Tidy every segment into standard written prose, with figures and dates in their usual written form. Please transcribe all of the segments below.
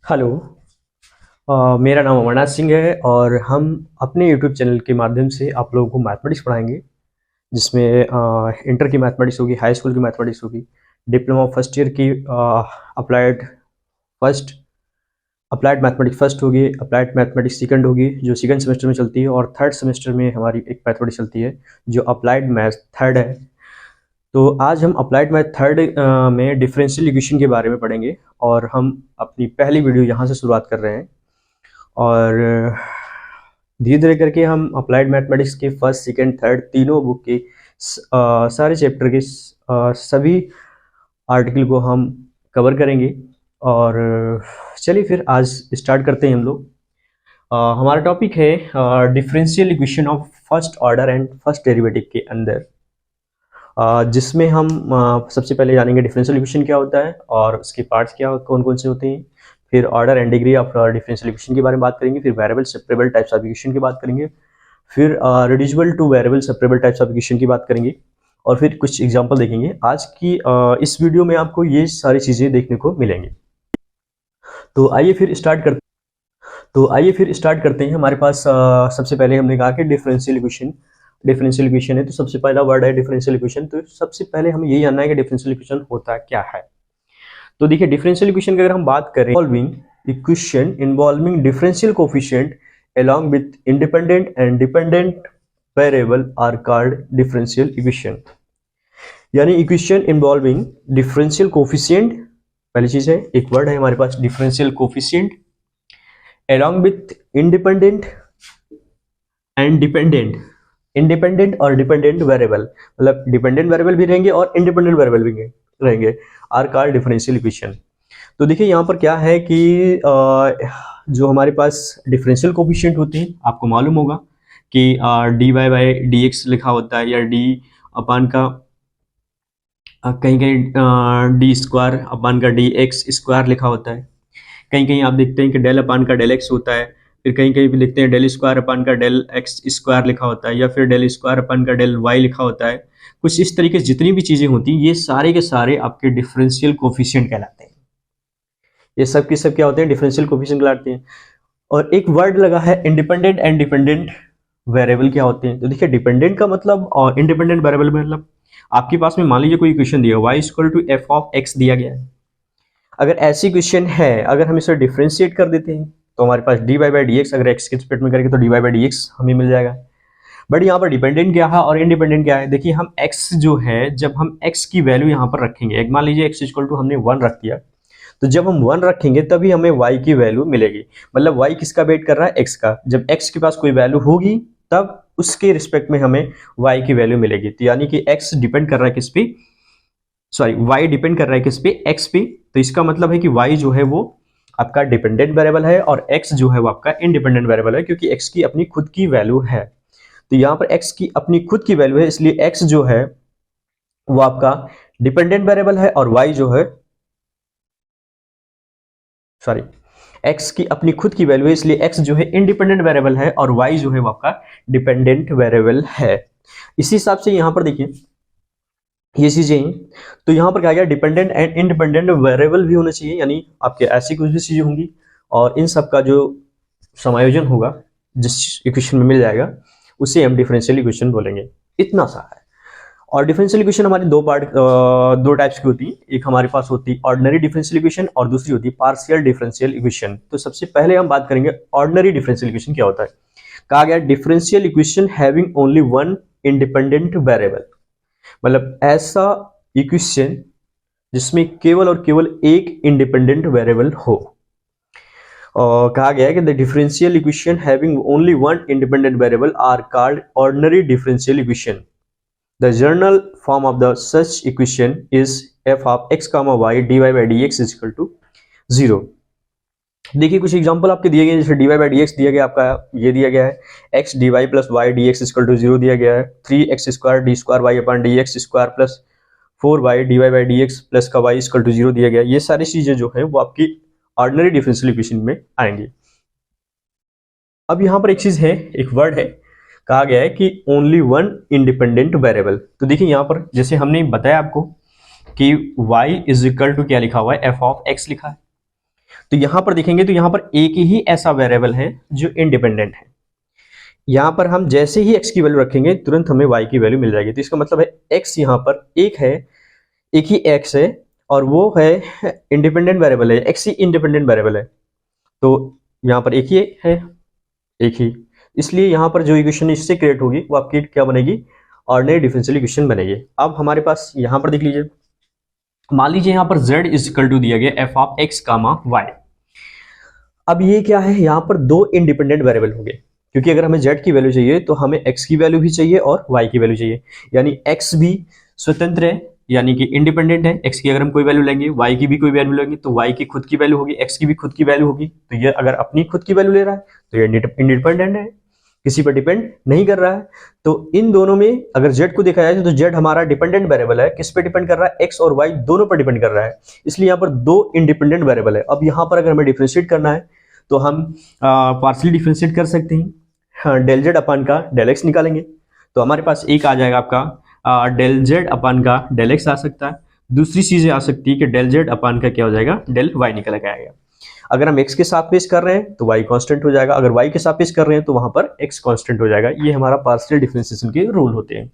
Hello. मेरा नाम अमरनाथ सिंह है और हम अपने यूट्यूब चैनल के माध्यम से आप लोगों को मैथमेटिक्स पढ़ाएंगे, जिसमें इंटर की मैथमेटिक्स होगी, हाई स्कूल की मैथमेटिक्स होगी, डिप्लोमा फर्स्ट ईयर की applied first applied mathematics first होगी, अप्लाइड मैथमेटिक्स सेकंड होगी जो सेकंड सेमेस्टर में चलती है, और थर्ड सेमेस्टर में हमारी एक मैथमेटिक्स चलती है जो अप्लाइड मैथ थर्ड है। तो आज हम अप्लाइड मैथ थर्ड में डिफरेंशियल इक्वेशन के बारे में पढ़ेंगे और हम अपनी पहली वीडियो यहाँ से शुरुआत कर रहे हैं। और धीरे धीरे करके हम अप्लाइड मैथमेटिक्स के फर्स्ट सेकंड थर्ड तीनों बुक के सारे चैप्टर के सभी आर्टिकल को हम कवर करेंगे। और चलिए फिर आज स्टार्ट करते हैं हम लोग। हमारा टॉपिक है differential equation of first order and first derivative के अंदर, जिसमें हम सबसे पहले जानेंगे डिफरेंशियल इक्वेशन क्या होता है और उसके पार्ट्स क्या कौन कौन से होते हैं, फिर order and degree of differential equation के बारे में बात करेंगे, फिर variable separable types of equation की बात करेंगे, फिर reducible two variable separable types of equation की बात करेंगे, और फिर कुछ एग्जांपल देखेंगे। आज की इस वीडियो में आपको ये सारी चीज़ें देखने को मिलेंगी। तो आइए फिर स्टार्ट करते हैं। हमारे पास सबसे पहले हमने कहा कि डिफरेंशियल इक्वेशन है, तो सबसे पहला वर्ड है डिफरेंशियल इक्वेशन। तो सबसे पहले हमें यही जानना है कि डिफरेंशियल इक्वेशन होता क्या है। तो देखिए, डिफरेंशियल इक्वेशन की अगर हम बात करें, equation involving differential coefficient along with independent and dependent variable are called differential equation। यानी इक्वेशन इन्वॉल्विंग डिफरेंशियल कोफिशिएंट, पहली चीज है, एक वर्ड है हमारे पास differential coefficient, along with independent and independent और डिपेंडेंट वेरिएबल, मतलब डिपेंडेंट वेरिएबल भी रहेंगे और इंडिपेंडेंट वेरिएबल भी रहेंगे, आर कॉल्ड डिफरेंशियल इक्वेशन। तो देखिए यहाँ पर क्या है कि जो हमारे पास डिफरेंशियल कोफिशिएंट होते हैं, आपको मालूम होगा कि d Y by D x लिखा होता है, या डी अपान का कहीं कहीं डी स्क्वायर अपान का डी एक्स स्क्वायर लिखा होता है, कहीं कहीं आप देखते हैं कि डेल अपान का डेल एक्स होता है, फिर कहीं कहीं भी देखते हैं डेल स्क्वायर अपान का डेल एक्स स्क्वायर लिखा होता है, या फिर डेल स्क्वायर अपान का डेल वाई लिखा होता है। कुछ इस तरीके से जितनी भी चीज़ें होती हैं, ये सारे के सारे आपके डिफरेंशियल कोफिशिएंट कहलाते हैं। ये सब के सब क्या होते हैं? डिफरेंशियल कोफिशिएंट कहलाते हैं। और एक वर्ड लगा है इंडिपेंडेंट एंड डिपेंडेंट वेरिएबल, क्या होते हैं? तो देखिए, डिपेंडेंट का मतलब और इंडिपेंडेंट वेरिएबल मतलब आपके पास में मान लीजिए कोई इक्वेशन दिया है, y equal to f of x दिया गया है। अगर ऐसी इक्वेशन है, अगर हम इसे डिफरेंशिएट कर देते हैं तो हमारे पास D Y by D X, अगर एक्स के रिस्पेक्ट में करेंगे तो D Y by D X हमें मिल जाएगा। बट यहाँ पर डिपेंडेंट क्या है और इंडिपेंडेंट क्या है? देखिए, हम x जो है, जब हम x की वैल्यू यहाँ पर रखेंगे, एक मान लीजिए x इक्वल टू हमने 1 रख दिया, तो जब हम 1 रखेंगे तभी हमें y की वैल्यू मिलेगी। मतलब y किसका वेट कर रहा है? x का। जब x के पास कोई वैल्यू होगी तब उसके रिस्पेक्ट में हमें y की वैल्यू मिलेगी। तो यानी कि x डिपेंड कर रहा है किस पे? सॉरी, y डिपेंड कर रहा है किस पे? x पे। तो इसका मतलब है कि y जो है वो आपका डिपेंडेंट वेरिएबल है और x जो है वो आपका इंडिपेंडेंट वेरिएबल है, क्योंकि x की अपनी खुद की वैल्यू है। तो यहाँ पर x की अपनी खुद की वैल्यू है, इसलिए x जो है वो आपका डिपेंडेंट वेरिएबल है, और y जो है, सॉरी, x की अपनी खुद की वैल्यू है, इसलिए x जो है इंडिपेंडेंट वेरिएबल है और y जो है वो आपका डिपेंडेंट वेरिएबल है। इसी हिसाब से यहाँ पर देखिए ये चीजें, तो यहाँ पर क्या गया, डिपेंडेंट एंड इंडिपेंडेंट वेरिएबल भी होना चाहिए, यानी आपके ऐसी कुछ भी चीजें होंगी और इन सब का जो समायोजन होगा जिस इक्वेशन में मिल जाएगा उसे हम डिफरेंशियल इक्वेशन बोलेंगे। इतना सा है। और डिफरेंशियल इक्वेशन हमारी दो टाइप्स की होती है। एक हमारे पास होती है ऑर्डिनरी डिफरेंशियल इक्वेशन और दूसरी होती है पार्शियल डिफरेंशियल इक्वेशन। तो सबसे पहले हम बात करेंगे ऑर्डिनरी डिफरेंशियल इक्वेशन क्या होता है। कहा गया differential equation having only one independent variable, मतलब ऐसा इक्वेशन जिसमें केवल और केवल एक इंडिपेंडेंट वेरिएबल हो। और कहा गया है कि the differential equation having only one independent variable are called ordinary differential equation. The general form of the such equation is f of x comma y dy by dx is equal to 0। देखिए कुछ example आपके दिए गए हैं, जैसे dy by dx दिया गया आपका, ये दिया गया है x dy plus y dx is equal to 0 दिया गया है, 3x square d square y upon dx square plus 4y dy by dx plus का y is equal to 0 दिया गया है। ये सारी चीजें जो है वो आपकी ऑर्डिनरी डिफरेंशियल इक्वेशन में आएंगी। अब यहाँ पर एक चीज है, एक वर्ड है, कहा गया है कि ओनली वन इंडिपेंडेंट वेरिएबल। तो देखिए यहाँ पर जैसे हमने बताया आपको कि y इज इक्वल टू क्या लिखा हुआ है, f ऑफ x लिखा है। तो यहां पर देखेंगे तो यहां पर एक ही ऐसा वेरिएबल है जो इंडिपेंडेंट है। यहां पर हम जैसे ही x की वैल्यू रखेंगे तुरंत हमें y की वैल्यू मिल जाएगी। तो इसका मतलब है x यहां पर एक है, एक ही x है और वो है इंडिपेंडेंट वेरिएबल है, x ही इंडिपेंडेंट वेरिएबल है। तो यहां पर एक ही है, एक ही, इसलिए यहां पर जो इक्वेशन इससे क्रिएट होगी वो आपकी क्या बनेगी, ऑर्डिनरी डिफरेंशियल इक्वेशन बनेगी। अब हमारे पास यहां पर देख लीजिए, मान लीजिए यहां पर z इज इक्वल टू दिया गया f of x comma y। अब ये क्या है, यहां पर दो इंडिपेंडेंट वेरिएबल होंगे, क्योंकि अगर हमें z की वैल्यू चाहिए तो हमें x की वैल्यू भी चाहिए और y की वैल्यू चाहिए, यानी x भी स्वतंत्र है, यानी कि इंडिपेंडेंट है। x की अगर हम कोई वैल्यू लेंगे, y की भी कोई वैल्यू लेंगे, तो y की खुद की वैल्यू होगी, x की भी खुद की वैल्यू होगी। तो ये अगर अपनी खुद की वैल्यू ले रहा है तो ये इंडिपेंडेंट है, किसी पर डिपेंड नहीं कर रहा है। तो इन दोनों में अगर z को देखा जाए तो z हमारा डिपेंडेंट वेरिएबल है, किस पे डिपेंड कर रहा है, x और y दोनों पर डिपेंड कर रहा है, इसलिए यहाँ पर दो इंडिपेंडेंट वेरिएबल है। अब यहाँ पर अगर हमें डिफरेंशिएट करना है तो हम पार्शियल डिफरेंशिएट कर सकते हैं। हाँ, डेल जेड अपन का डेल एक्स निकालेंगे तो हमारे पास एक आ जाएगा आपका डेल जेड अपन का डेल एक्स आ सकता है। दूसरी चीजें आ सकती है कि डेल जेड अपन का क्या हो जाएगा, डेल वाई निकल के आएगा। अगर हम x के सापेक्ष कर रहे हैं तो y कांस्टेंट हो जाएगा, अगर y के सापेक्ष कर रहे हैं तो वहां पर x कांस्टेंट हो जाएगा। ये हमारा पार्शियल डिफरेंशिएशन के रूल होते हैं।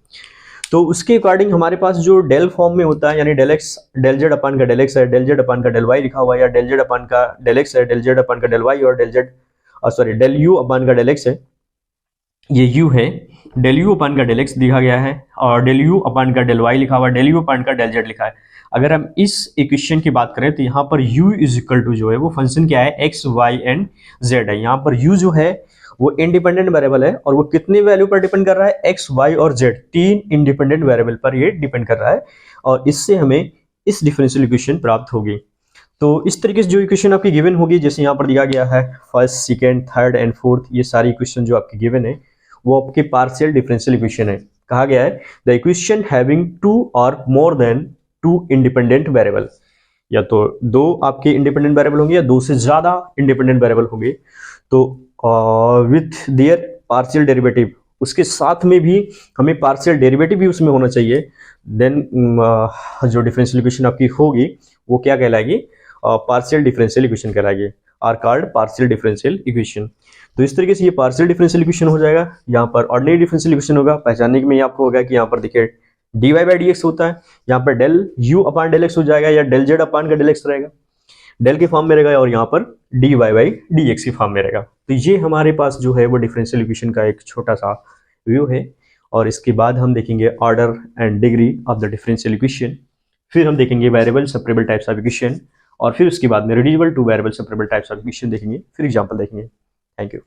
तो उसके अकॉर्डिंग हमारे पास जो डेल फॉर्म में होता है, यानी डेल एक्स डेल जेड अपन का डेल एक्स है, डेल जेड अपन का डेल वाई लिखा हुआ है, या डेल जेड अपन का डेल एक्स है, डेल जेड अपन का डेल वाई और del Z sorry del U अपन का डेल एक्स है, ये u है, डेल यू अपन का डेल एक्स दिखा गया है और डेल यू अपन का डेल वाई लिखा हुआ है, डेल यू अपन का डेल जेड लिखा है। अगर हम इस इक्वेशन की बात करें तो यहाँ पर u इज इक्वल टू जो है वो फंक्शन क्या है, x y एंड z है। यहाँ पर u जो है वो इंडिपेंडेंट वेरिएबल है और वो कितने वैल्यू पर डिपेंड कर रहा है, x y और z, तीन इंडिपेंडेंट वेरिएबल पर ये डिपेंड कर रहा है और इससे हमें इस डिफरेंशियल इक्वेशन प्राप्त होगी। तो इस तरीके से जो इक्वेशन आपकी गिवन होगी, जैसे यहाँ पर दिया गया है first, second, third and fourth, ये सारी इक्वेशन जो आपकी गिवन है वो आपके पार्शियल डिफरेंशियल इक्वेशन है। कहा गया है द इक्वेशन हैविंग टू और more than two independent variable, या तो दो आपके इंडिपेंडेंट वेरिएबल होंगे या दो से ज्यादा इंडिपेंडेंट वेरिएबल होंगे, तो विथ देयर पार्शियल डेरिवेटिव, उसके साथ में भी हमें पार्शियल डेरिवेटिव भी उसमें होना चाहिए, देन जो डिफरेंशियल इक्वेशन आपकी होगी वो क्या कहलाएगी, पार्शियल डिफरेंशियल इक्वेशन कहलाएगी, are called partial differential equation. तो इस तरीके से ये पार्शियल डिफरेंशियल इक्वेशन हो जाएगा। यहाँ पर ऑर्डिनरी डिफरेंशियल इक्वेशन होगा, पहचानने में आपको होगा कि यहाँ पर देखिए dy बाई डी एक्स होता है, यहाँ पर del u upon del x हो जाएगा या डेल जेड अपान का डेल एक्स रहेगा, डेल के फॉर्म में रहेगा, और यहाँ पर dy बाई डी एक्स के फॉर्म में रहेगा। तो ये हमारे पास जो है वो डिफरेंशियल इक्वेशन का एक छोटा सा व्यू है, और इसके बाद हम देखेंगे order and degree of the differential equation, फिर हम देखेंगे variable separable types of equation, और फिर उसके बाद में reducible two variable separable types of equation देखेंगे, फिर एग्जांपल देखेंगे। Thank you.